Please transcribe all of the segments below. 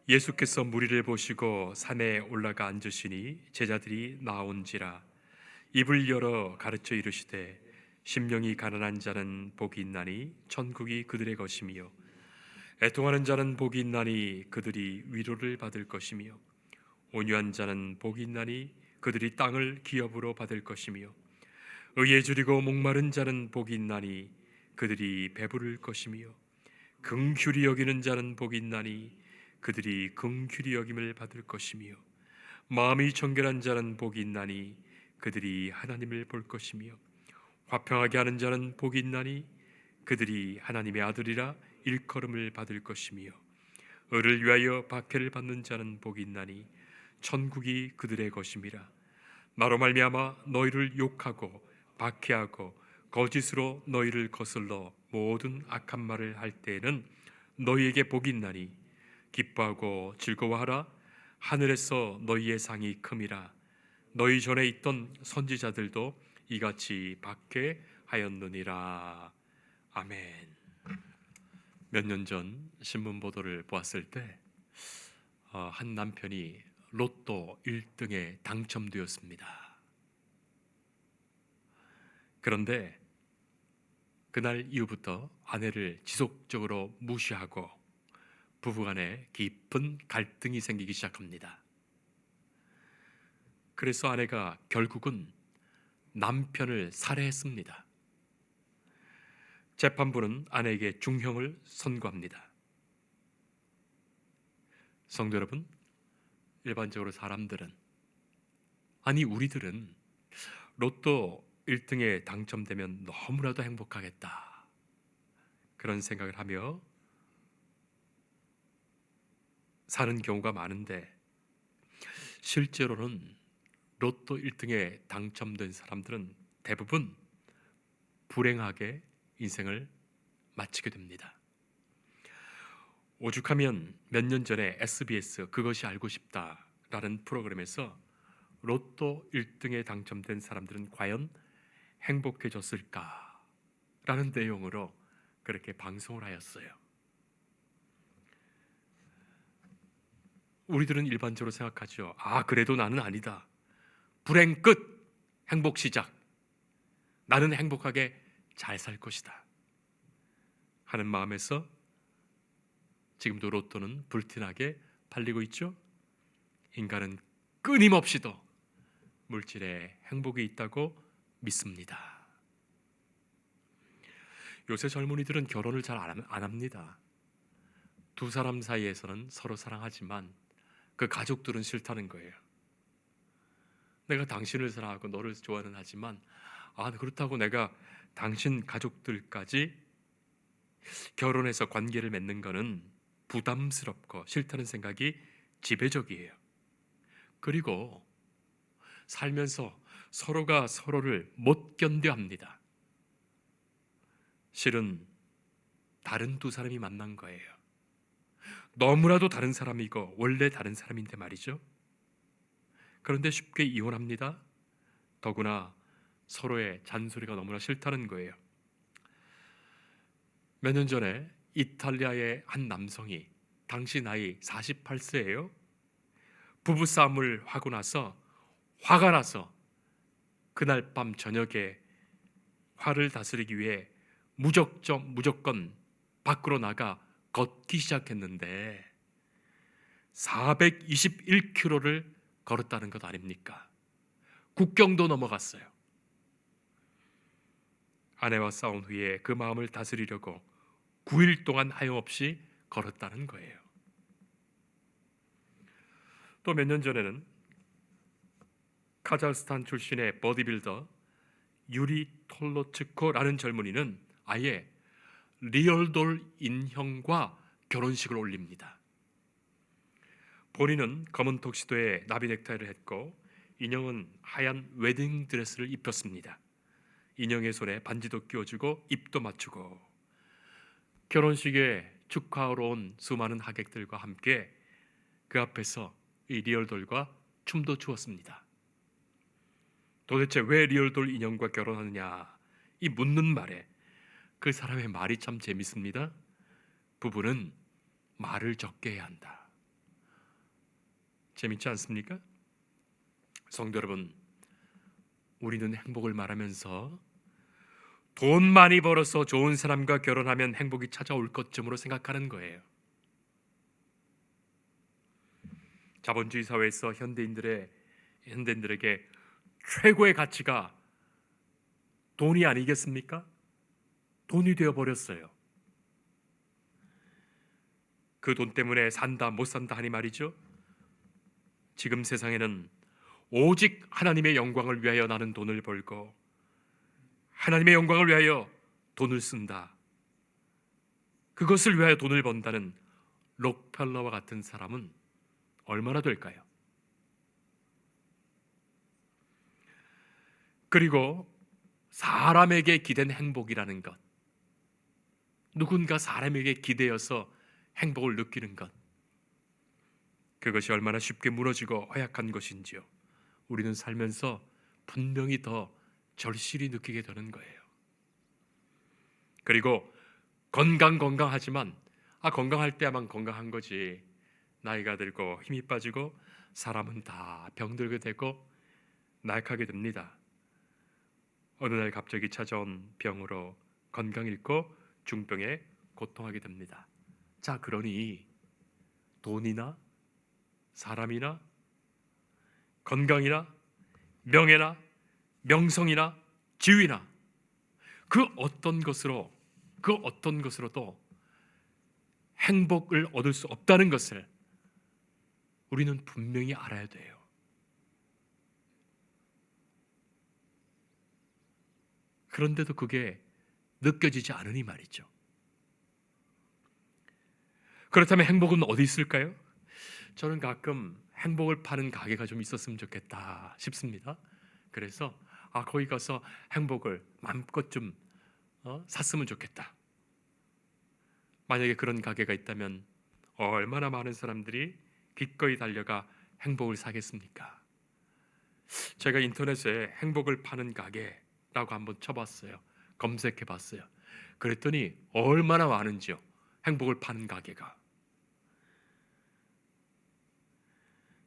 예수께서 무리를 보시고 산에 올라가 앉으시니 제자들이 나온지라. 입을 열어 가르쳐 이르시되 심령이 가난한 자는 복이 있나니 천국이 그들의 것이며, 애통하는 자는 복이 있나니 그들이 위로를 받을 것이며, 온유한 자는 복이 있나니 그들이 땅을 기업으로 받을 것이며, 의에 줄이고 목마른 자는 복이 있나니 그들이 배부를 것이며, 긍휼히 여기는 자는 복이 있나니 그들이 긍휼히 여김을 받을 것이며, 마음이 정결한 자는 복이 있나니 그들이 하나님을 볼 것이며, 화평하게 하는 자는 복이 있나니 그들이 하나님의 아들이라 일컬음을 받을 것이며, 의를 위하여 박해를 받는 자는 복이 있나니 천국이 그들의 것임이라. 나로 말미암아 너희를 욕하고 박해하고 거짓으로 너희를 거슬러 모든 악한 말을 할 때에는 너희에게 복이 있나니 기뻐하고 즐거워하라. 하늘에서 너희의 상이 큼이라. 너희 전에 있던 선지자들도 이같이 박해하였느니라. 아멘. 몇 년 전 신문 보도를 보았을 때 한 남편이 로또 1등에 당첨되었습니다. 그런데 그날 이후부터 아내를 지속적으로 무시하고 부부간에 깊은 갈등이 생기기 시작합니다. 그래서 아내가 결국은 남편을 살해했습니다. 재판부는 아내에게 중형을 선고합니다. 성도 여러분, 일반적으로 사람들은, 아니 우리들은 로또 1등에 당첨되면 너무나도 행복하겠다, 그런 생각을 하며 사는 경우가 많은데, 실제로는 로또 1등에 당첨된 사람들은 대부분 불행하게 인생을 마치게 됩니다. 오죽하면 몇 년 전에 SBS 그것이 알고 싶다라는 프로그램에서 로또 1등에 당첨된 사람들은 과연 행복해졌을까라는 내용으로 그렇게 방송을 하였어요. 우리들은 일반적으로 생각하죠. 그래도 나는 아니다. 불행 끝, 행복 시작. 나는 행복하게 잘 살 것이다 하는 마음에서 지금도 로또는 불티나게 팔리고 있죠. 인간은 끊임없이도 물질에 행복이 있다고 믿습니다. 요새 젊은이들은 결혼을 잘 안 합니다. 두 사람 사이에서는 서로 사랑하지만 그 가족들은 싫다는 거예요. 내가 당신을 사랑하고 너를 좋아는 하지만 그렇다고 내가 당신 가족들까지 결혼해서 관계를 맺는 것은 부담스럽고 싫다는 생각이 지배적이에요. 그리고 살면서 서로가 서로를 못 견뎌합니다. 실은 다른 두 사람이 만난 거예요. 너무나도 다른 사람이고 원래 다른 사람인데 말이죠. 그런데 쉽게 이혼합니다. 더구나 서로의 잔소리가 너무나 싫다는 거예요. 몇 년 전에 이탈리아의 한 남성이, 당시 나이 48세예요. 부부싸움을 하고 나서 화가 나서 그날 밤 저녁에 화를 다스리기 위해 무조건 밖으로 나가 걷기 시작했는데 421km를 걸었다는 것 아닙니까? 국경도 넘어갔어요. 아내와 싸운 후에 그 마음을 다스리려고 9일 동안 하염없이 걸었다는 거예요. 또 몇 년 전에는 카자흐스탄 출신의 보디빌더 유리 톨로츠코라는 젊은이는 아예 리얼돌 인형과 결혼식을 올립니다. 본인은 검은 턱시도에 나비 넥타이를 했고 인형은 하얀 웨딩 드레스를 입혔습니다. 인형의 손에 반지도 끼워주고 입도 맞추고 결혼식에 축하하러 온 수많은 하객들과 함께 그 앞에서 이 리얼돌과 춤도 추었습니다. 도대체 왜 리얼돌 인형과 결혼하느냐, 이 묻는 말에 그 사람의 말이 참 재밌습니다. 부부는 말을 적게 해야 한다. 재밌지 않습니까? 성도 여러분, 우리는 행복을 말하면서 돈 많이 벌어서 좋은 사람과 결혼하면 행복이 찾아올 것쯤으로 생각하는 거예요. 자본주의 사회에서 현대인들에게 최고의 가치가 돈이 아니겠습니까? 돈이 되어 버렸어요. 그 돈 때문에 산다 못 산다 하니 말이죠. 지금 세상에는 오직 하나님의 영광을 위하여 나는 돈을 벌고 하나님의 영광을 위하여 돈을 쓴다, 그것을 위하여 돈을 번다는 록펠러와 같은 사람은 얼마나 될까요? 그리고 사람에게 기댄 행복이라는 것, 누군가 사람에게 기대어서 행복을 느끼는 것, 그것이 얼마나 쉽게 무너지고 허약한 것인지요. 우리는 살면서 분명히 더 절실히 느끼게 되는 거예요. 그리고 건강하지만 건강할 때야만 건강한 거지, 나이가 들고 힘이 빠지고 사람은 다 병들게 되고 나약하게 됩니다. 어느 날 갑자기 찾아온 병으로 건강 잃고 중병에 고통하게 됩니다. 자, 그러니 돈이나 사람이나 건강이나 명예나 명성이나 지위나 그 어떤 것으로도 행복을 얻을 수 없다는 것을 우리는 분명히 알아야 돼요. 그런데도 그게 느껴지지 않으니 말이죠. 그렇다면 행복은 어디 있을까요? 저는 가끔 행복을 파는 가게가 좀 있었으면 좋겠다 싶습니다. 그래서 거기 가서 행복을 마음껏 좀 샀으면 좋겠다. 만약에 그런 가게가 있다면 얼마나 많은 사람들이 기꺼이 달려가 행복을 사겠습니까? 제가 인터넷에 행복을 파는 가게라고 한번 쳐봤어요. 검색해봤어요. 그랬더니 얼마나 많은지요, 행복을 파는 가게가.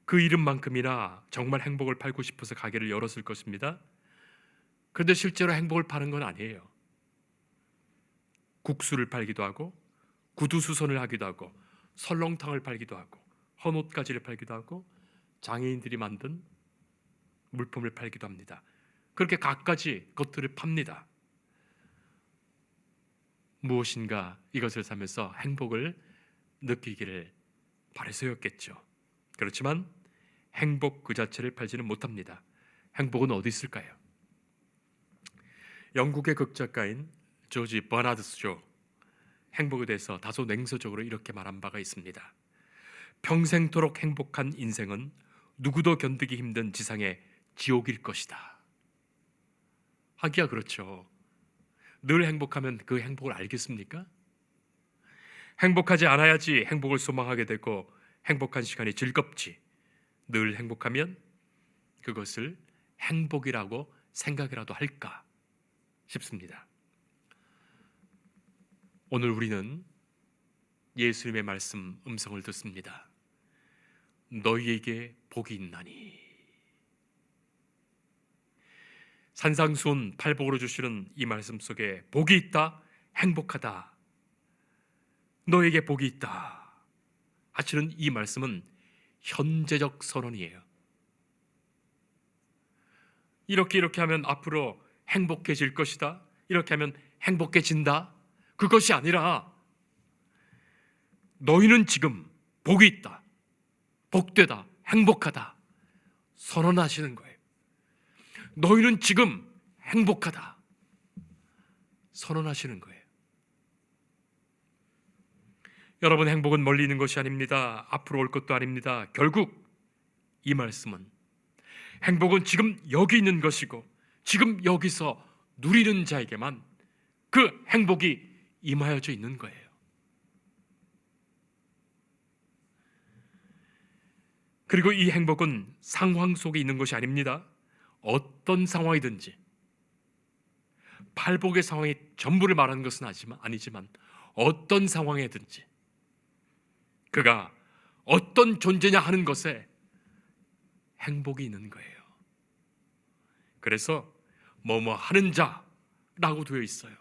그 이름만큼이나 정말 행복을 팔고 싶어서 가게를 열었을 것입니다. 그런데 실제로 행복을 파는 건 아니에요. 국수를 팔기도 하고 구두수선을 하기도 하고 설렁탕을 팔기도 하고 헌옷가지를 팔기도 하고 장애인들이 만든 물품을 팔기도 합니다. 그렇게 갖가지 것들을 팝니다. 무엇인가 이것을 사면서 행복을 느끼기를 바라서였겠죠. 그렇지만 행복 그 자체를 팔지는 못합니다. 행복은 어디 있을까요? 영국의 극작가인 조지 버나드 쇼, 행복에 대해서 다소 냉소적으로 이렇게 말한 바가 있습니다. 평생토록 행복한 인생은 누구도 견디기 힘든 지상의 지옥일 것이다. 하기야 그렇죠. 늘 행복하면 그 행복을 알겠습니까? 행복하지 않아야지 행복을 소망하게 되고 행복한 시간이 즐겁지. 늘 행복하면 그것을 행복이라고 생각이라도 할까 싶습니다. 오늘 우리는 예수님의 말씀 음성을 듣습니다. 너희에게 복이 있나니. 산상수훈 팔복으로 주시는 이 말씀 속에 복이 있다, 행복하다, 너에게 복이 있다 하시는 이 말씀은 현재적 선언이에요. 이렇게 하면 앞으로 행복해질 것이다, 이렇게 하면 행복해진다, 그것이 아니라 너희는 지금 복이 있다, 복되다, 행복하다 선언하시는 거예요. 너희는 지금 행복하다 선언하시는 거예요. 여러분, 행복은 멀리 있는 것이 아닙니다. 앞으로 올 것도 아닙니다. 결국 이 말씀은 행복은 지금 여기 있는 것이고 지금 여기서 누리는 자에게만 그 행복이 임하여져 있는 거예요. 그리고 이 행복은 상황 속에 있는 것이 아닙니다. 어떤 상황이든지, 팔복의 상황이 전부를 말하는 것은 아니지만 어떤 상황이든지 그가 어떤 존재냐 하는 것에 행복이 있는 거예요. 그래서 뭐뭐 하는 자라고 되어 있어요.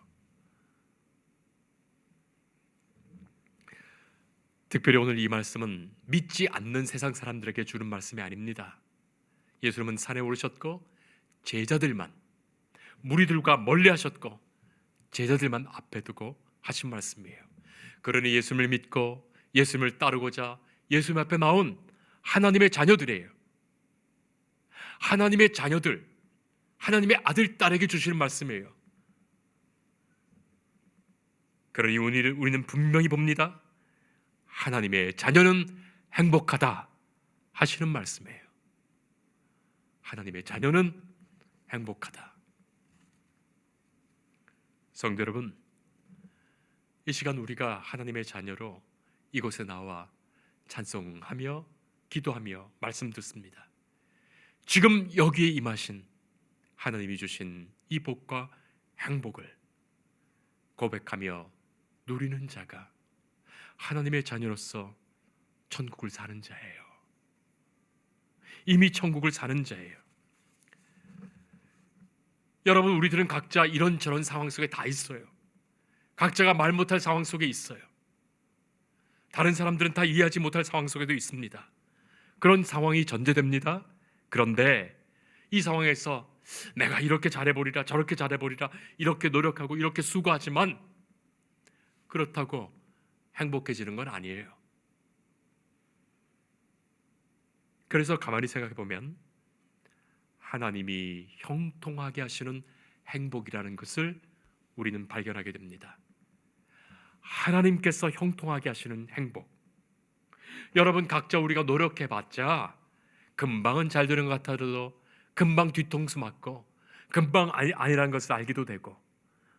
특별히 오늘 이 말씀은 믿지 않는 세상 사람들에게 주는 말씀이 아닙니다. 예수님은 산에 오르셨고 제자들만, 무리들과 멀리 하셨고 제자들만 앞에 두고 하신 말씀이에요. 그러니 예수님을 믿고 예수님을 따르고자 예수님 앞에 나온 하나님의 자녀들이에요. 하나님의 자녀들, 하나님의 아들, 딸에게 주시는 말씀이에요. 그러니 우리는 분명히 봅니다. 하나님의 자녀는 행복하다 하시는 말씀이에요. 하나님의 자녀는 행복하다. 성도 여러분, 이 시간 우리가 하나님의 자녀로 이곳에 나와 찬송하며 기도하며 말씀 듣습니다. 지금 여기에 임하신 하나님이 주신 이 복과 행복을 고백하며 누리는 자가 하나님의 자녀로서 천국을 사는 자예요. 이미 천국을 사는 자예요. 여러분, 우리들은 각자 이런저런 상황 속에 다 있어요. 각자가 말 못할 상황 속에 있어요. 다른 사람들은 다 이해하지 못할 상황 속에도 있습니다. 그런 상황이 전제됩니다. 그런데 이 상황에서 내가 이렇게 잘해보리라, 저렇게 잘해보리라, 이렇게 노력하고 이렇게 수고하지만 그렇다고 행복해지는 건 아니에요. 그래서 가만히 생각해 보면 하나님이 형통하게 하시는 행복이라는 것을 우리는 발견하게 됩니다. 하나님께서 형통하게 하시는 행복. 여러분, 각자 우리가 노력해봤자 금방은 잘 되는 것 같아도 금방 뒤통수 맞고 금방 아니라는 것을 알기도 되고,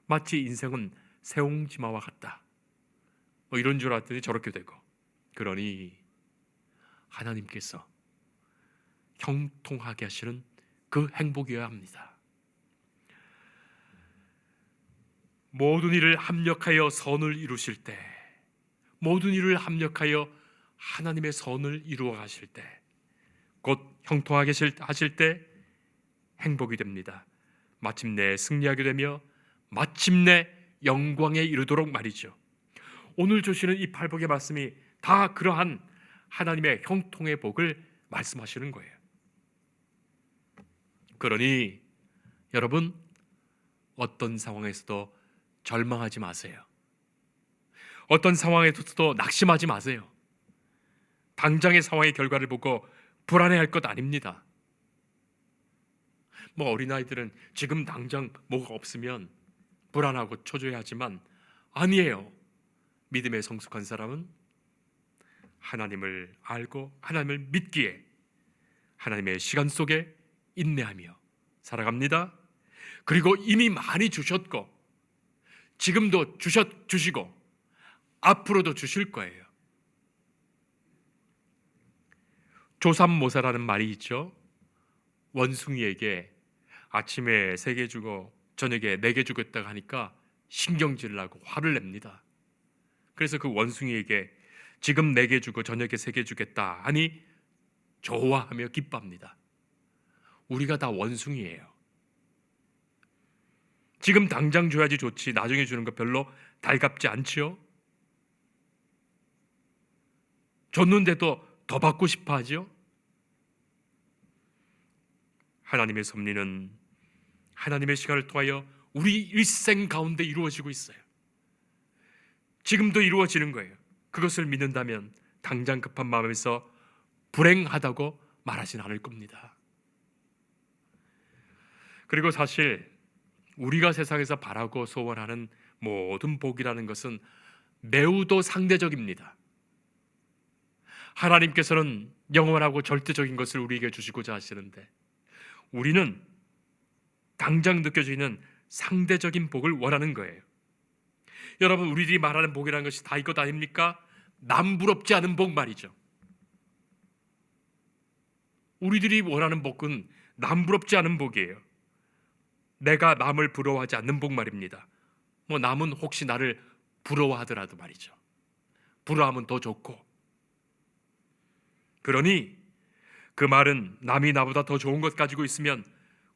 마치 인생은 새옹지마와 같다, 뭐 이런 줄 알았더니 저렇게 되고. 그러니 하나님께서 형통하게 하시는 그 행복이어야 합니다. 모든 일을 합력하여 선을 이루실 때, 모든 일을 합력하여 하나님의 선을 이루어 가실 때, 곧 형통하게 하실 때 행복이 됩니다. 마침내 승리하게 되며 마침내 영광에 이르도록 말이죠. 오늘 주시는 이 팔복의 말씀이 다 그러한 하나님의 형통의 복을 말씀하시는 거예요. 그러니 여러분, 어떤 상황에서도 절망하지 마세요. 어떤 상황에서도 낙심하지 마세요. 당장의 상황의 결과를 보고 불안해할 것 아닙니다. 뭐 어린아이들은 지금 당장 뭐가 없으면 불안하고 초조해하지만 아니에요. 믿음의 성숙한 사람은 하나님을 알고 하나님을 믿기에 하나님의 시간 속에 인내하며 살아갑니다. 그리고 이미 많이 주셨고 지금도 주시고 앞으로도 주실 거예요. 조삼모사라는 말이 있죠. 원숭이에게 아침에 3개 주고 저녁에 4개 주겠다고 하니까 신경질을 나고 화를 냅니다. 그래서 그 원숭이에게 지금 4개 주고 저녁에 3개 주겠다 하니 좋아하며 기뻐합니다. 우리가 다 원숭이에요. 지금 당장 줘야지 좋지 나중에 주는 거 별로 달갑지 않지요? 줬는데도 더 받고 싶어 하죠? 하나님의 섭리는 하나님의 시간을 통하여 우리 일생 가운데 이루어지고 있어요. 지금도 이루어지는 거예요. 그것을 믿는다면 당장 급한 마음에서 불행하다고 말하진 않을 겁니다. 그리고 사실 우리가 세상에서 바라고 소원하는 모든 복이라는 것은 매우도 상대적입니다. 하나님께서는 영원하고 절대적인 것을 우리에게 주시고자 하시는데 우리는 당장 느껴지는 상대적인 복을 원하는 거예요. 여러분, 우리들이 말하는 복이라는 것이 다 이것 아닙니까? 남부럽지 않은 복 말이죠. 우리들이 원하는 복은 남부럽지 않은 복이에요. 내가 남을 부러워하지 않는 복 말입니다. 뭐 남은 혹시 나를 부러워하더라도 말이죠. 부러워하면 더 좋고. 그러니 그 말은 남이 나보다 더 좋은 것 가지고 있으면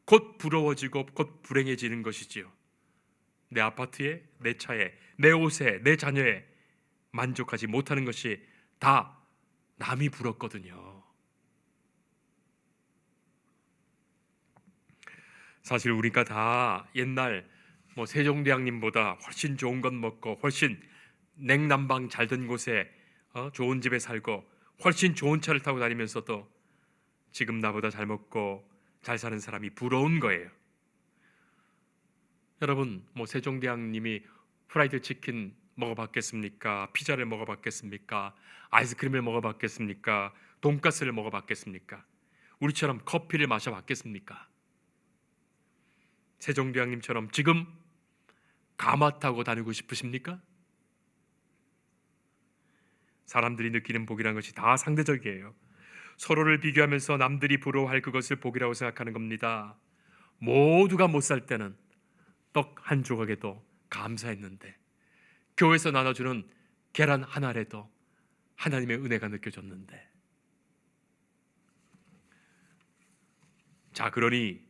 곧 부러워지고 곧 불행해지는 것이지요. 내 아파트에, 내 차에, 내 옷에, 내 자녀에 만족하지 못하는 것이 다 남이 부럽거든요. 사실 우리가 다 옛날 세종대왕님보다 훨씬 좋은 것 먹고 훨씬 냉난방 잘 된 곳에 좋은 집에 살고 훨씬 좋은 차를 타고 다니면서도 지금 나보다 잘 먹고 잘 사는 사람이 부러운 거예요. 여러분, 세종대왕님이 프라이드 치킨 먹어봤겠습니까? 피자를 먹어봤겠습니까? 아이스크림을 먹어봤겠습니까? 돈가스를 먹어봤겠습니까? 우리처럼 커피를 마셔봤겠습니까? 세종대왕님처럼 지금 가마 타고 다니고 싶으십니까? 사람들이 느끼는 복이라는 것이 다 상대적이에요. 서로를 비교하면서 남들이 부러워할 그것을 복이라고 생각하는 겁니다. 모두가 못 살 때는 떡 한 조각에도 감사했는데, 교회에서 나눠주는 계란 한 알에도 하나님의 은혜가 느껴졌는데. 자, 그러니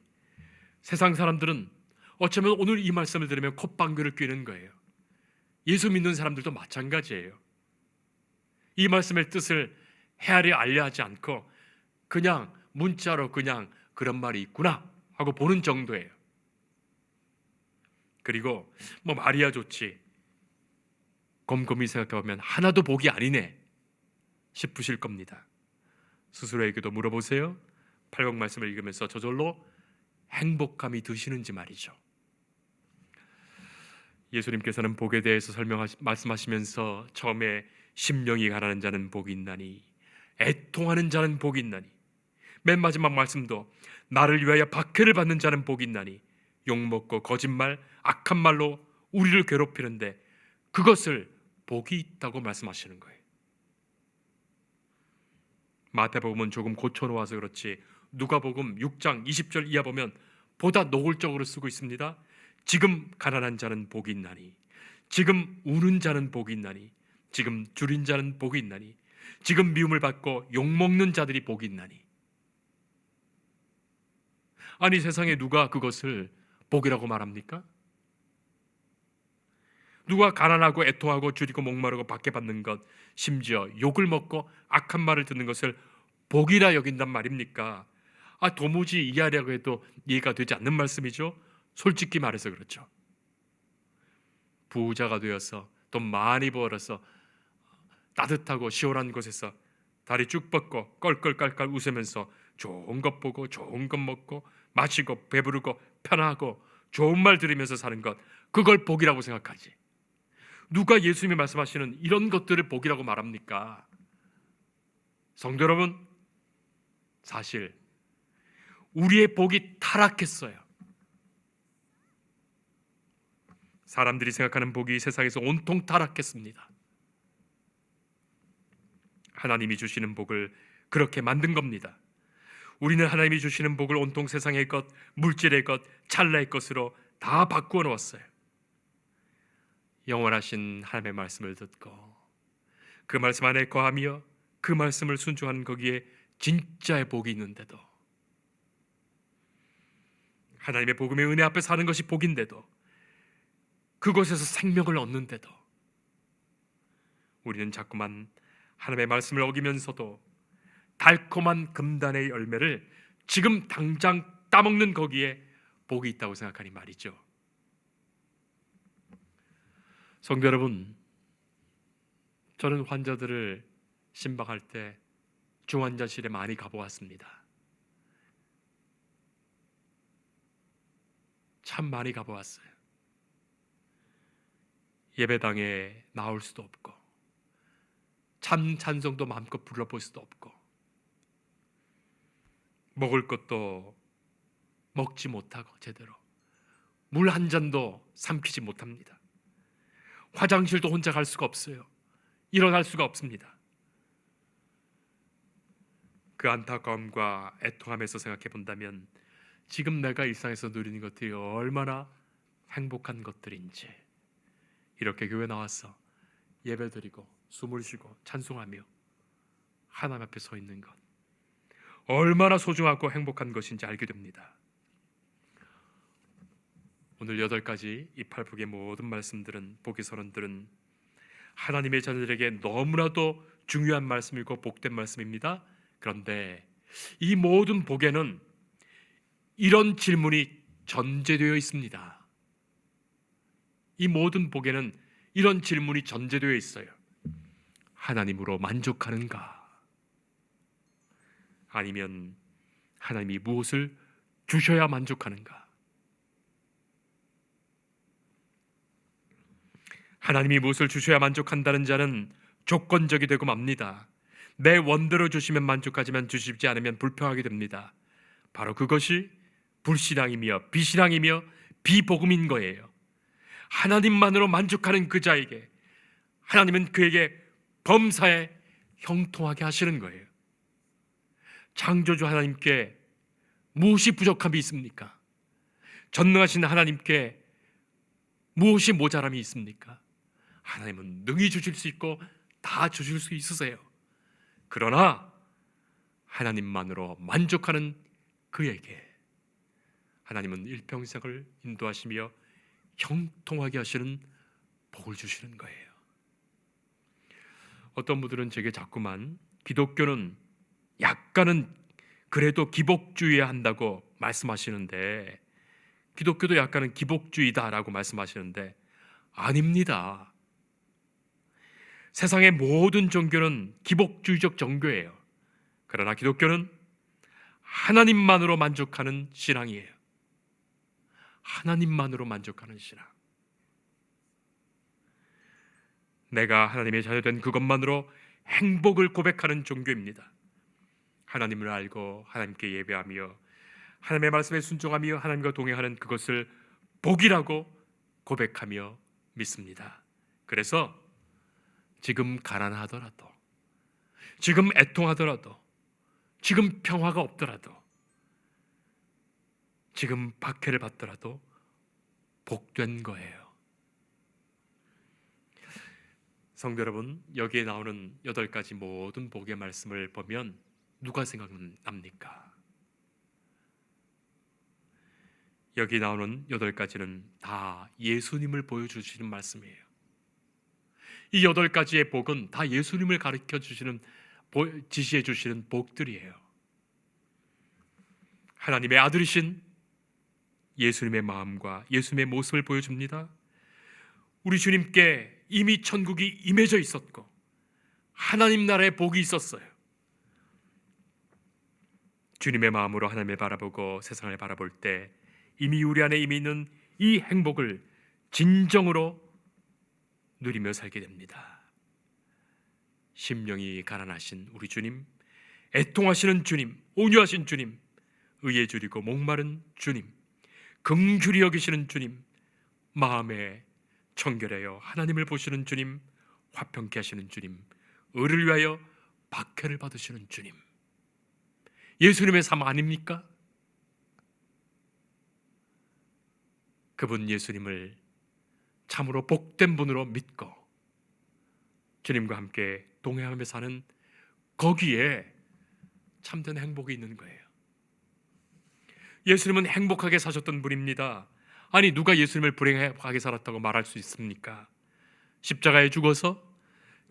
세상 사람들은 어쩌면 오늘 이 말씀을 들으면 콧방귀를 뀌는 거예요. 예수 믿는 사람들도 마찬가지예요. 이 말씀의 뜻을 헤아려 알려 하지 않고 그냥 문자로 그냥 그런 말이 있구나 하고 보는 정도예요. 그리고 말이야 좋지, 곰곰이 생각해보면 하나도 복이 아니네 싶으실 겁니다. 스스로에게도 물어보세요. 8복 말씀을 읽으면서 저절로 행복감이 드시는지 말이죠. 예수님께서는 복에 대해서 말씀하시면서 처음에 심령이 가난한 자는 복이 있나니, 애통하는 자는 복이 있나니, 맨 마지막 말씀도 나를 위하여 박해를 받는 자는 복이 있나니, 욕먹고 거짓말, 악한 말로 우리를 괴롭히는데 그것을 복이 있다고 말씀하시는 거예요. 마태복음은 조금 고쳐놓아서 그렇지 누가복음 6장 20절 이하 보면 보다 노골적으로 쓰고 있습니다. 지금 가난한 자는 복이 있나니, 지금 우는 자는 복이 있나니, 지금 줄인 자는 복이 있나니, 지금 미움을 받고 욕먹는 자들이 복이 있나니. 아니, 세상에 누가 그것을 복이라고 말합니까? 누가 가난하고 애통하고 줄이고 목마르고 박해받는 것, 심지어 욕을 먹고 악한 말을 듣는 것을 복이라 여긴단 말입니까? 도무지 이해하려고 해도 이해가 되지 않는 말씀이죠. 솔직히 말해서 그렇죠. 부자가 되어서 돈 많이 벌어서 따뜻하고 시원한 곳에서 다리 쭉 뻗고 껄껄깔깔 웃으면서 좋은 것 보고 좋은 것 먹고 마시고 배부르고 편하고 좋은 말 들으면서 사는 것, 그걸 복이라고 생각하지. 누가 예수님이 말씀하시는 이런 것들을 복이라고 말합니까? 성도 여러분, 사실 우리의 복이 타락했어요. 사람들이 생각하는 복이 세상에서 온통 타락했습니다. 하나님이 주시는 복을 그렇게 만든 겁니다. 우리는 하나님이 주시는 복을 온통 세상의 것, 물질의 것, 찰나의 것으로 다 바꾸어 놓았어요. 영원하신 하나님의 말씀을 듣고 그 말씀 안에 거하며 그 말씀을 순종하는 거기에 진짜의 복이 있는데도, 하나님의 복음의 은혜 앞에 사는 것이 복인데도, 그곳에서 생명을 얻는데도 우리는 자꾸만 하나님의 말씀을 어기면서도 달콤한 금단의 열매를 지금 당장 따먹는 거기에 복이 있다고 생각하니 말이죠. 성도 여러분, 저는 환자들을 신방할 때 중환자실에 많이 가보았습니다. 참 많이 가보았어요. 예배당에 나올 수도 없고 참 찬송도 마음껏 불러볼 수도 없고 먹을 것도 먹지 못하고 제대로 물 한 잔도 삼키지 못합니다. 화장실도 혼자 갈 수가 없어요. 일어날 수가 없습니다. 그 안타까움과 애통함에서 생각해 본다면 지금 내가 일상에서 누리는 것들이 얼마나 행복한 것들인지, 이렇게 교회 나와서 예배드리고 숨을 쉬고 찬송하며 하나님 앞에 서 있는 것, 얼마나 소중하고 행복한 것인지 알게 됩니다. 오늘 8가지 이 8복의 모든 말씀들은, 복의 선언들은 하나님의 자녀들에게 너무나도 중요한 말씀이고 복된 말씀입니다. 그런데 이 모든 복에는 이런 질문이 전제되어 있습니다. 이 모든 복에는 이런 질문이 전제되어 있어요. 하나님으로 만족하는가? 아니면 하나님이 무엇을 주셔야 만족하는가? 하나님이 무엇을 주셔야 만족한다는 자는 조건적이 되고 맙니다. 내 원대로 주시면 만족하지만 주시지 않으면 불평하게 됩니다. 바로 그것이 불신앙이며 비신앙이며 비복음인 거예요. 하나님만으로 만족하는 그 자에게 하나님은 그에게 범사에 형통하게 하시는 거예요. 창조주 하나님께 무엇이 부족함이 있습니까? 전능하신 하나님께 무엇이 모자람이 있습니까? 하나님은 능히 주실 수 있고 다 주실 수 있으세요. 그러나 하나님만으로 만족하는 그에게 하나님은 일평생을 인도하시며 형통하게 하시는 복을 주시는 거예요. 어떤 분들은 제게 자꾸만 기독교는 약간은 그래도 기복주의해야 한다고 말씀하시는데, 기독교도 약간은 기복주의다라고 말씀하시는데 아닙니다. 세상의 모든 종교는 기복주의적 종교예요. 그러나 기독교는 하나님만으로 만족하는 신앙이에요. 하나님만으로 만족하는 신앙. 내가 하나님의 자녀된 그것만으로 행복을 고백하는 종교입니다. 하나님을 알고 하나님께 예배하며 하나님의 말씀에 순종하며 하나님과 동행하는 그것을 복이라고 고백하며 믿습니다. 그래서 지금 가난하더라도, 지금 애통하더라도, 지금 평화가 없더라도, 지금 박해를 받더라도 복된 거예요. 성도 여러분, 여기에 나오는 8가지 모든 복의 말씀을 보면 누가 생각납니까? 여기 나오는 8가지는 다 예수님을 보여주시는 말씀이에요. 이 8가지의 복은 다 예수님을 가르쳐 주시는, 지시해 주시는 복들이에요. 하나님의 아들이신 예수님의 마음과 예수님의 모습을 보여줍니다. 우리 주님께 이미 천국이 임해져 있었고 하나님 나라의 복이 있었어요. 주님의 마음으로 하나님을 바라보고 세상을 바라볼 때 이미 우리 안에 이미 있는 이 행복을 진정으로 누리며 살게 됩니다. 심령이 가난하신 우리 주님, 애통하시는 주님, 온유하신 주님, 의에 줄이고 목마른 주님, 긍휼히 여기시는 주님, 마음에 청결하여 하나님을 보시는 주님, 화평케 하시는 주님, 의를 위하여 박해를 받으시는 주님, 예수님의 삶 아닙니까? 그분 예수님을 참으로 복된 분으로 믿고 주님과 함께 동행하며 사는 거기에 참된 행복이 있는 거예요. 예수님은 행복하게 사셨던 분입니다. 아니, 누가 예수님을 불행하게 살았다고 말할 수 있습니까? 십자가에 죽어서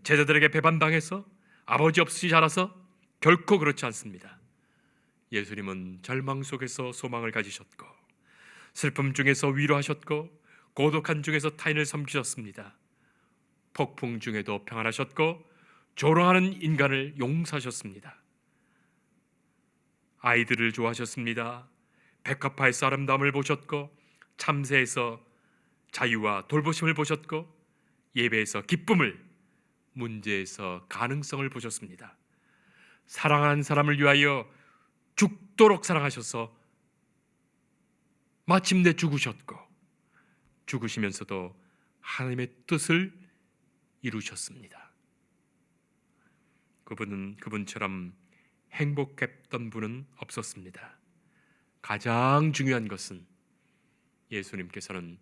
제자들에게 배반당해서 아버지 없이 자라서 결코 그렇지 않습니다. 예수님은 절망 속에서 소망을 가지셨고 슬픔 중에서 위로하셨고 고독한 중에서 타인을 섬기셨습니다. 폭풍 중에도 평안하셨고 조롱하는 인간을 용서하셨습니다. 아이들을 좋아하셨습니다. 백합화에서 아름다움을 보셨고 참새에서 자유와 돌보심을 보셨고 예배에서 기쁨을, 문제에서 가능성을 보셨습니다. 사랑하는 사람을 위하여 죽도록 사랑하셔서 마침내 죽으셨고 죽으시면서도 하나님의 뜻을 이루셨습니다. 그분처럼 행복했던 분은 없었습니다. 가장 중요한 것은 예수님께서는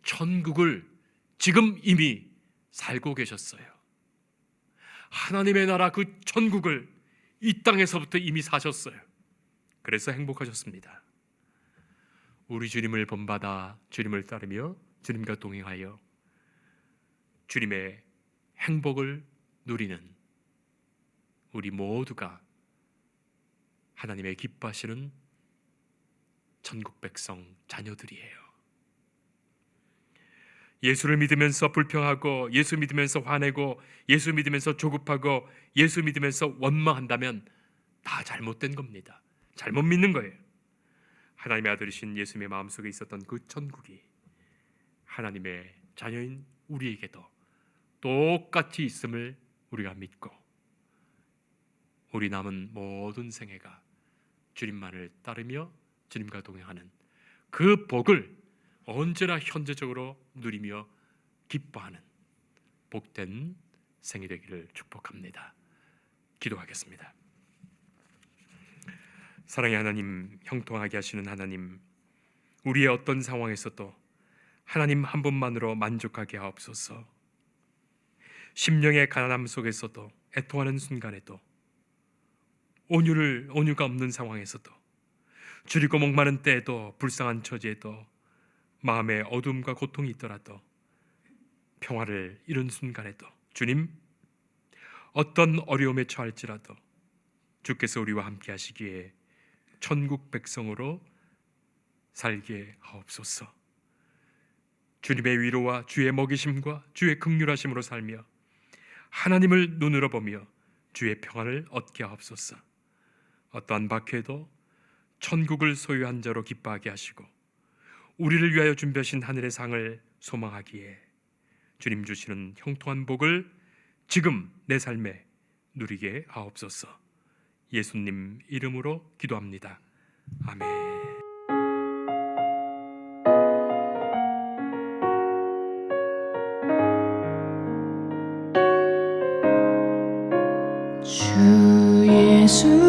천국을 지금 이미 살고 계셨어요. 하나님의 나라 그 천국을 이 땅에서부터 이미 사셨어요. 그래서 행복하셨습니다. 우리 주님을 본받아 주님을 따르며 주님과 동행하여 주님의 행복을 누리는 우리 모두가 하나님의 기뻐하시는 천국 백성 자녀들이에요. 예수를 믿으면서 불평하고, 예수 믿으면서 화내고, 예수 믿으면서 조급하고, 예수 믿으면서 원망한다면 다 잘못된 겁니다. 잘못 믿는 거예요. 하나님의 아들이신 예수님의 마음속에 있었던 그 천국이 하나님의 자녀인 우리에게도 똑같이 있음을 우리가 믿고, 우리 남은 모든 생애가 주님만을 따르며 주님과 동행하는 그 복을 언제나 현재적으로 누리며 기뻐하는 복된 생이 되기를 축복합니다. 기도하겠습니다. 사랑의 하나님, 형통하게 하시는 하나님, 우리의 어떤 상황에서도 하나님 한 분만으로 만족하게 하옵소서. 심령의 가난함 속에서도, 애통하는 순간에도, 온유가 없는 상황에서도, 줄이고 목마른 때에도, 불쌍한 처지에도, 마음에 어둠과 고통이 있더라도, 평화를 잃은 순간에도, 주님, 어떤 어려움에 처할지라도 주께서 우리와 함께 하시기에 천국 백성으로 살게 하옵소서. 주님의 위로와 주의 먹이심과 주의 긍휼하심으로 살며 하나님을 눈으로 보며 주의 평안을 얻게 하옵소서. 어떠한 박해도 천국을 소유한 자로 기뻐하게 하시고 우리를 위하여 준비하신 하늘의 상을 소망하기에 주님 주시는 형통한 복을 지금 내 삶에 누리게 하옵소서. 예수님 이름으로 기도합니다. 아멘. 주 예수